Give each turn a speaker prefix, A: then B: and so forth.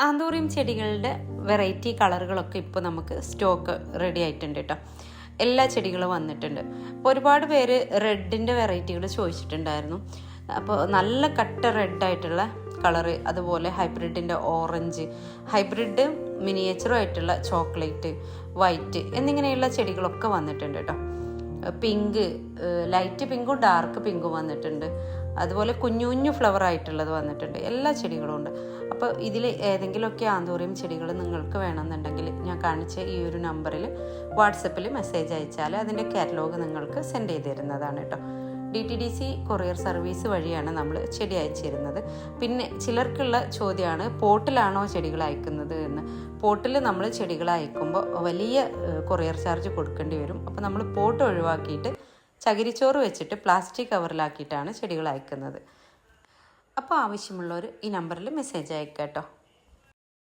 A: Anthurium ചെടികളുടെ variety കളറുകളൊക്കെ ഇപ്പോൾ നമുക്ക് സ്റ്റോക്ക് റെഡി ആയിട്ടുണ്ട് കേട്ടോ. എല്ലാ ചെടികളും വന്നിട്ടുണ്ട്. അപ്പോൾ ഒരുപാട് പേര് റെഡിൻ്റെ വെറൈറ്റികൾ ചോദിച്ചിട്ടുണ്ടായിരുന്നു. അപ്പോൾ നല്ല കട്ട റെഡായിട്ടുള്ള കളറ്, അതുപോലെ ഹൈബ്രിഡിൻ്റെ ഓറഞ്ച്, ഹൈബ്രിഡ് മിനിയേച്ചറും ആയിട്ടുള്ള ചോക്ലേറ്റ്, വൈറ്റ് എന്നിങ്ങനെയുള്ള ചെടികളൊക്കെ വന്നിട്ടുണ്ട് കേട്ടോ. പിങ്ക്, ലൈറ്റ് പിങ്കും ഡാർക്ക് പിങ്കും വന്നിട്ടുണ്ട്. അതുപോലെ കുഞ്ഞു കുഞ്ഞു ഫ്ലവർ ആയിട്ടുള്ളത് വന്നിട്ടുണ്ട്. എല്ലാ ചെടികളും ഉണ്ട്. അപ്പോൾ ഇതിൽ ഏതെങ്കിലുമൊക്കെ ആന്തൂറിയം ചെടികൾ നിങ്ങൾക്ക് വേണമെന്നുണ്ടെങ്കിൽ ഞാൻ കാണിച്ച ഈ ഒരു നമ്പറിൽ വാട്സപ്പിൽ മെസ്സേജ് അയച്ചാൽ അതിൻ്റെ കാറ്റലോഗ് നിങ്ങൾക്ക് സെൻഡ് ചെയ്ത് തരുന്നതാണ് കേട്ടോ. DTDC കൊറിയർ സർവീസ് വഴിയാണ് നമ്മൾ ചെടി അയച്ചിരുന്നത്. പിന്നെ ചിലർക്കുള്ള ചോദ്യമാണ്, പോട്ടിലാണോ ചെടികൾ അയക്കുന്നത് എന്ന്. പോട്ടിൽ നമ്മൾ ചെടികൾ അയക്കുമ്പോൾ വലിയ കൊറിയർ ചാർജ് കൊടുക്കേണ്ടി വരും. അപ്പോൾ നമ്മൾ പോട്ട് ഒഴിവാക്കിയിട്ട് ചകിരിച്ചോറ് വെച്ചിട്ട് പ്ലാസ്റ്റിക് കവറിലാക്കിയിട്ടാണ് ചെടികൾ അയക്കുന്നത്. അപ്പോൾ ആവശ്യമുള്ളവർ ഈ നമ്പറിൽ മെസ്സേജ് അയക്കാം കേട്ടോ.